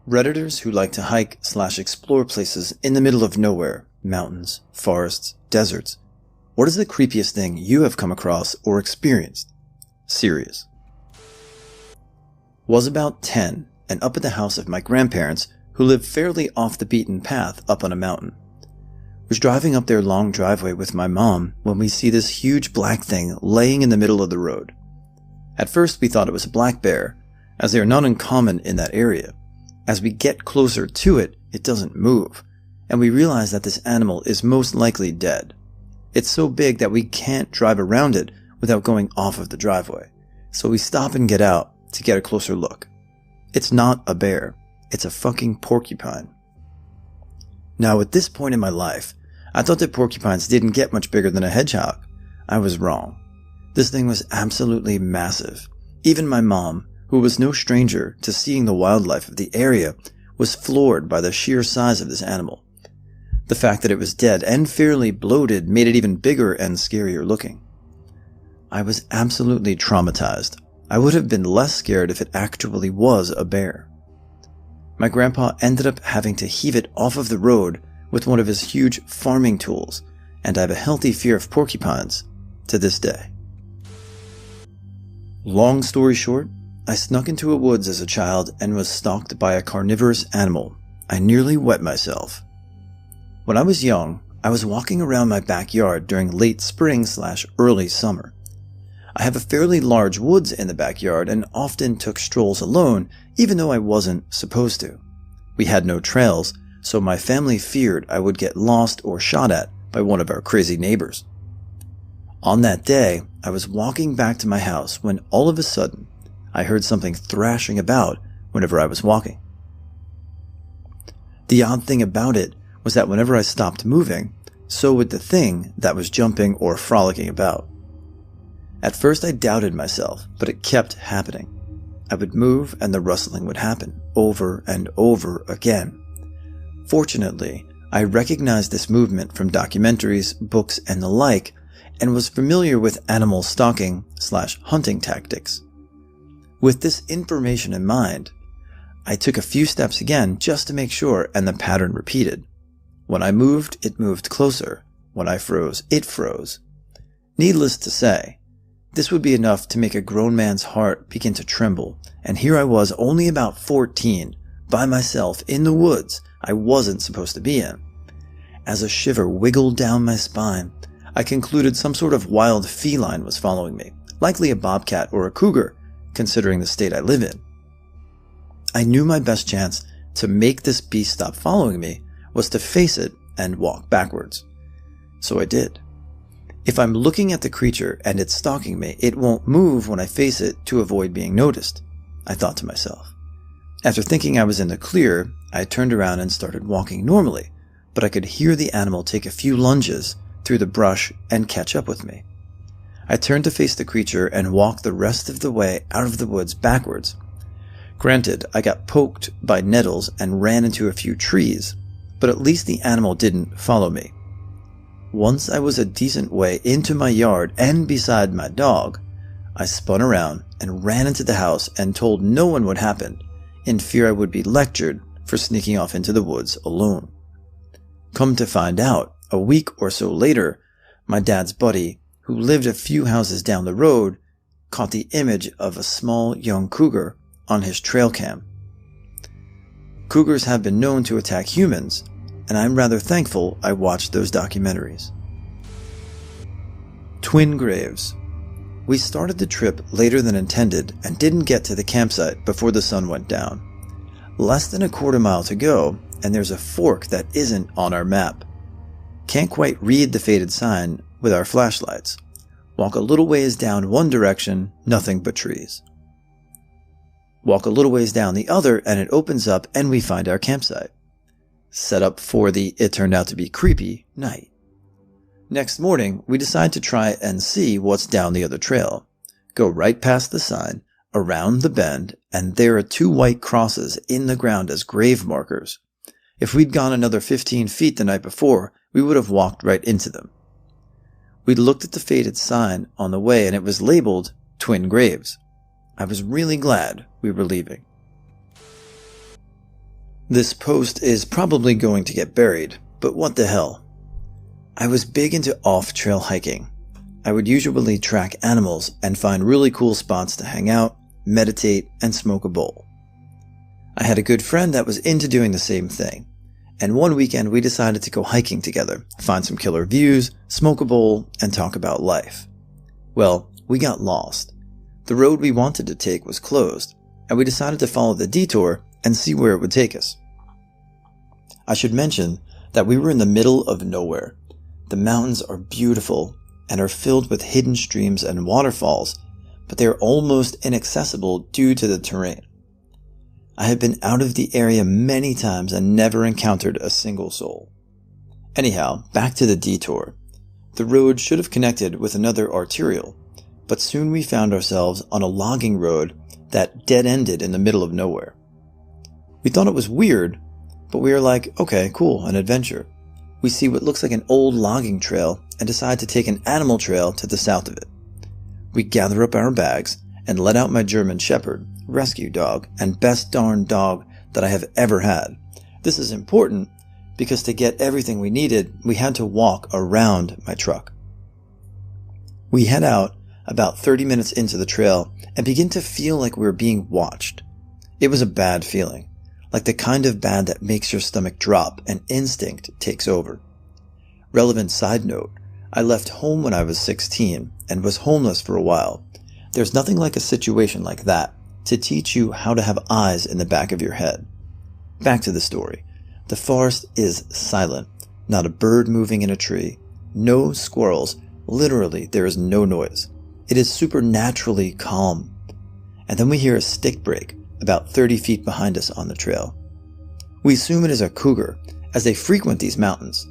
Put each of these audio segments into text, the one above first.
Redditors who like to hike/explore places in the middle of nowhere, mountains, forests, deserts. What is the creepiest thing you have come across or experienced? Serious. Was about 10 and up at the house of my grandparents who lived fairly off the beaten path up on a mountain. Was driving up their long driveway with my mom when we see this huge black thing laying in the middle of the road. At first we thought it was a black bear, as they are not uncommon in that area. As we get closer to it, it doesn't move, and we realize that this animal is most likely dead. It's so big that we can't drive around it without going off of the driveway, so we stop and get out to get a closer look. It's not a bear, it's a fucking porcupine. Now at this point in my life, I thought that porcupines didn't get much bigger than a hedgehog. I was wrong. This thing was absolutely massive. Even my mom, who was no stranger to seeing the wildlife of the area, was floored by the sheer size of this animal. The fact that it was dead and fairly bloated made it even bigger and scarier looking. I was absolutely traumatized. I would have been less scared if it actually was a bear. My grandpa ended up having to heave it off of the road with one of his huge farming tools, and I have a healthy fear of porcupines to this day. Long story short, I snuck into a woods as a child and was stalked by a carnivorous animal. I nearly wet myself. When I was young, I was walking around my backyard during late spring/early summer. I have a fairly large woods in the backyard and often took strolls alone, even though I wasn't supposed to. We had no trails, so my family feared I would get lost or shot at by one of our crazy neighbors. On that day, I was walking back to my house when all of a sudden, I heard something thrashing about whenever I was walking. The odd thing about it was that whenever I stopped moving, so would the thing that was jumping or frolicking about. At first I doubted myself, but it kept happening. I would move and the rustling would happen over and over again. Fortunately, I recognized this movement from documentaries, books, and the like, and was familiar with animal stalking/hunting tactics. With this information in mind, I took a few steps again just to make sure, and the pattern repeated. When I moved, it moved closer. When I froze, it froze. Needless to say, this would be enough to make a grown man's heart begin to tremble, and here I was only about 14, by myself in the woods I wasn't supposed to be in. As a shiver wiggled down my spine, I concluded some sort of wild feline was following me, likely a bobcat or a cougar, considering the state I live in. I knew my best chance to make this beast stop following me was to face it and walk backwards. So I did. If I'm looking at the creature and it's stalking me, it won't move when I face it to avoid being noticed, I thought to myself. After thinking I was in the clear, I turned around and started walking normally, but I could hear the animal take a few lunges through the brush and catch up with me. I turned to face the creature and walked the rest of the way out of the woods backwards. Granted, I got poked by nettles and ran into a few trees, but at least the animal didn't follow me. Once I was a decent way into my yard and beside my dog, I spun around and ran into the house and told no one what happened, in fear I would be lectured for sneaking off into the woods alone. Come to find out, a week or so later, my dad's buddy, who lived a few houses down the road, caught the image of a small young cougar on his trail cam. Cougars have been known to attack humans, and I'm rather thankful I watched those documentaries. Twin graves. We started the trip later than intended and didn't get to the campsite before the sun went down. Less than a quarter mile to go, and there's a fork that isn't on our map. Can't quite read the faded sign with our flashlights. Walk a little ways down one direction, nothing but trees. Walk a little ways down the other and it opens up and we find our campsite. Set up for the, it turned out to be creepy, night. Next morning, we decide to try and see what's down the other trail. Go right past the sign, around the bend, and there are 2 white crosses in the ground as grave markers. If we'd gone another 15 feet the night before, we would have walked right into them. We looked at the faded sign on the way and it was labeled Twin Graves. I was really glad we were leaving. This post is probably going to get buried, but what the hell? I was big into off-trail hiking. I would usually track animals and find really cool spots to hang out, meditate, and smoke a bowl. I had a good friend that was into doing the same thing, and one weekend we decided to go hiking together, find some killer views, smoke a bowl, and talk about life. Well, we got lost. The road we wanted to take was closed, and we decided to follow the detour and see where it would take us. I should mention that we were in the middle of nowhere. The mountains are beautiful and are filled with hidden streams and waterfalls, but they are almost inaccessible due to the terrain. I have been out of the area many times and never encountered a single soul. Anyhow, back to the detour. The road should have connected with another arterial, but soon we found ourselves on a logging road that dead-ended in the middle of nowhere. We thought it was weird, but we were like, okay, cool, an adventure. We see what looks like an old logging trail and decide to take an animal trail to the south of it. We gather up our bags and let out my German Shepherd, rescue dog, and best darn dog that I have ever had. This is important because to get everything we needed, we had to walk around my truck. We head out about 30 minutes into the trail and begin to feel like we were being watched. It was a bad feeling. Like the kind of bad that makes your stomach drop and instinct takes over. Relevant side note, I left home when I was 16 and was homeless for a while. There's nothing like a situation like that to teach you how to have eyes in the back of your head. Back to the story. The forest is silent. Not a bird moving in a tree. No squirrels. Literally, there is no noise. It is supernaturally calm. And then we hear a stick break about 30 feet behind us on the trail. We assume it is a cougar, as they frequent these mountains,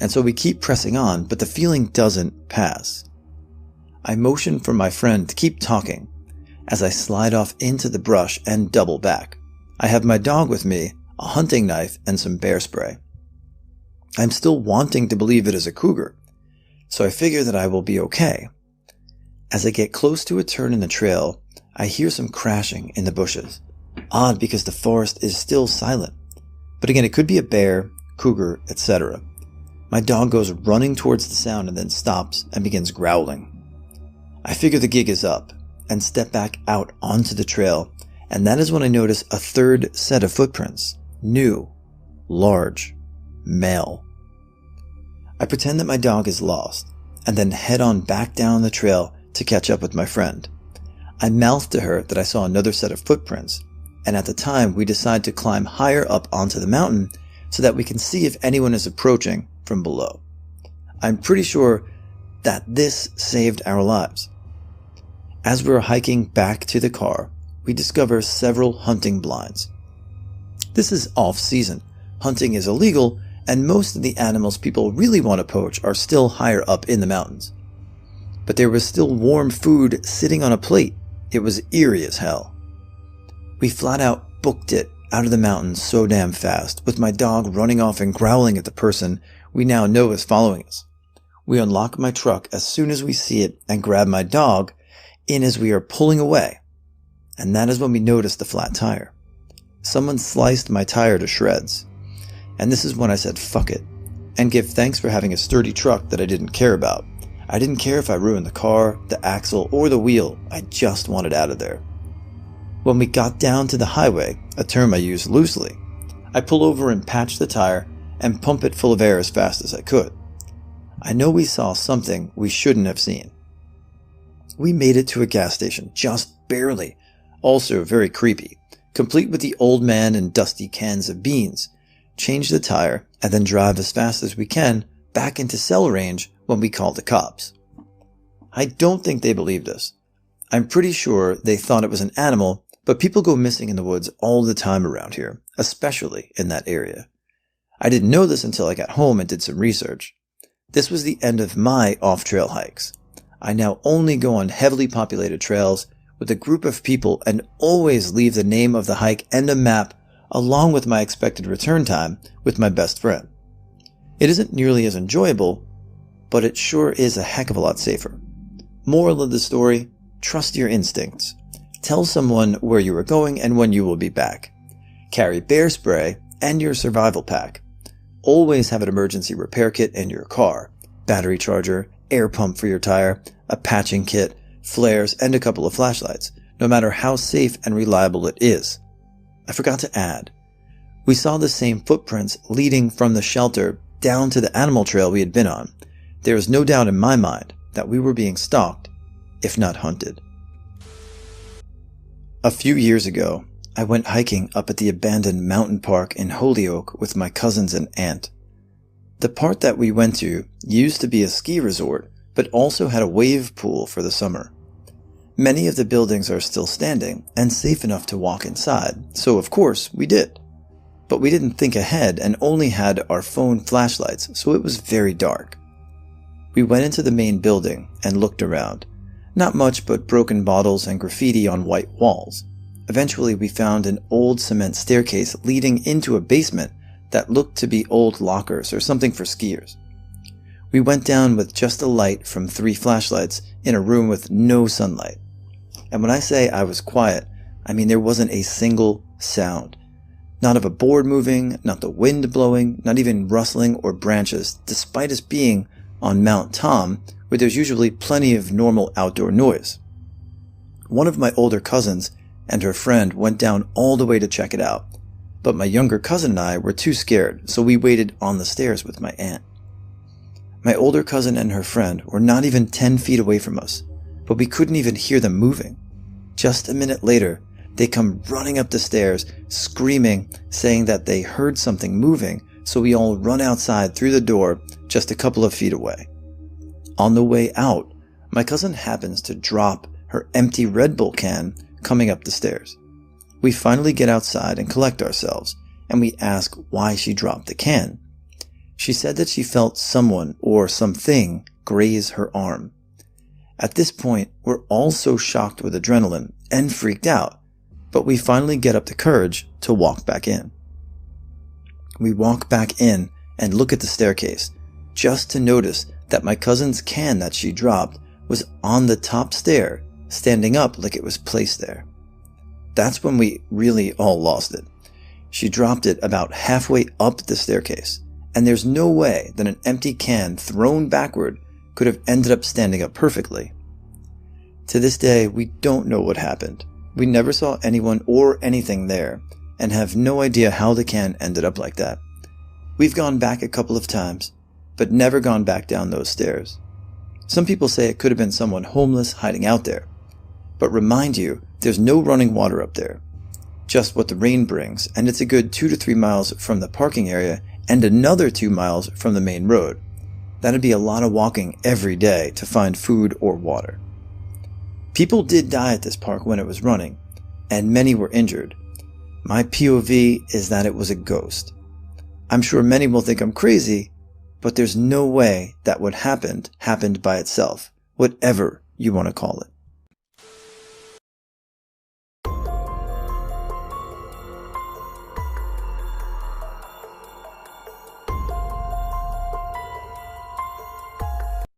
and so we keep pressing on, but the feeling doesn't pass. I motion for my friend to keep talking, as I slide off into the brush and double back. I have my dog with me, a hunting knife, and some bear spray. I'm still wanting to believe it is a cougar, so I figure that I will be okay. As I get close to a turn in the trail, I hear some crashing in the bushes. Odd because the forest is still silent. But again, it could be a bear, cougar, etc. My dog goes running towards the sound and then stops and begins growling. I figure the gig is up and step back out onto the trail, and that is when I notice a third set of footprints. New, large, male. I pretend that my dog is lost and then head on back down the trail to catch up with my friend. I mouth to her that I saw another set of footprints, and at the time we decide to climb higher up onto the mountain so that we can see if anyone is approaching from below. I'm pretty sure that this saved our lives. As we're hiking back to the car, we discover several hunting blinds. This is off-season. Hunting is illegal, and most of the animals people really want to poach are still higher up in the mountains. But there was still warm food sitting on a plate. It was eerie as hell. We flat out booked it out of the mountains so damn fast, with my dog running off and growling at the person we now know is following us. We unlock my truck as soon as we see it and grab my dog in as we are pulling away. And that is when we notice the flat tire. Someone sliced my tire to shreds. And this is when I said fuck it, and give thanks for having a sturdy truck that I didn't care about. I didn't care if I ruined the car, the axle, or the wheel. I just wanted out of there. When we got down to the highway, a term I use loosely, I pull over and patch the tire and pump it full of air as fast as I could. I know we saw something we shouldn't have seen. We made it to a gas station, just barely, also very creepy, complete with the old man and dusty cans of beans, change the tire, and then drive as fast as we can back into cell range when we call the cops. I don't think they believed us. I'm pretty sure they thought it was an animal, but people go missing in the woods all the time around here, especially in that area. I didn't know this until I got home and did some research. This was the end of my off-trail hikes. I now only go on heavily populated trails with a group of people and always leave the name of the hike and a map along with my expected return time with my best friend. It isn't nearly as enjoyable, but it sure is a heck of a lot safer. Moral of the story, trust your instincts. Tell someone where you are going and when you will be back. Carry bear spray and your survival pack. Always have an emergency repair kit in your car, battery charger, air pump for your tire, a patching kit, flares, and a couple of flashlights, no matter how safe and reliable it is. I forgot to add, we saw the same footprints leading from the shelter down to the animal trail we had been on. There is no doubt in my mind that we were being stalked, if not hunted. A few years ago, I went hiking up at the abandoned mountain park in Holyoke with my cousins and aunt. The part that we went to used to be a ski resort, but also had a wave pool for the summer. Many of the buildings are still standing and safe enough to walk inside, so of course we did. But we didn't think ahead and only had our phone flashlights, so it was very dark. We went into the main building and looked around. Not much but broken bottles and graffiti on white walls. Eventually we found an old cement staircase leading into a basement that looked to be old lockers or something for skiers. We went down with just a light from 3 flashlights in a room with no sunlight. And when I say I was quiet, I mean there wasn't a single sound. Not of a board moving, not the wind blowing, not even rustling or branches, despite us being on Mount Tom, where there's usually plenty of normal outdoor noise. One of my older cousins and her friend went down all the way to check it out, but my younger cousin and I were too scared, so we waited on the stairs with my aunt. My older cousin and her friend were not even 10 feet away from us, but we couldn't even hear them moving. Just a minute later, they come running up the stairs, screaming, saying that they heard something moving, so we all run outside through the door just a couple of feet away. On the way out, my cousin happens to drop her empty Red Bull can coming up the stairs. We finally get outside and collect ourselves, and we ask why she dropped the can. She said that she felt someone or something graze her arm. At this point, we're all so shocked with adrenaline and freaked out, but we finally get up the courage to walk back in. We walk back in and look at the staircase, just to notice that my cousin's can that she dropped was on the top stair, standing up like it was placed there. That's when we really all lost it. She dropped it about halfway up the staircase, and there's no way that an empty can thrown backward could have ended up standing up perfectly. To this day, we don't know what happened. We never saw anyone or anything there, and have no idea how the can ended up like that. We've gone back a couple of times, but never gone back down those stairs. Some people say it could have been someone homeless hiding out there. But remind you, there's no running water up there. Just what the rain brings, and it's a good 2 to 3 miles from the parking area and another 2 miles from the main road. That'd be a lot of walking every day to find food or water. People did die at this park when it was running, and many were injured. My POV is that it was a ghost. I'm sure many will think I'm crazy, but there's no way that what happened by itself, whatever you want to call it.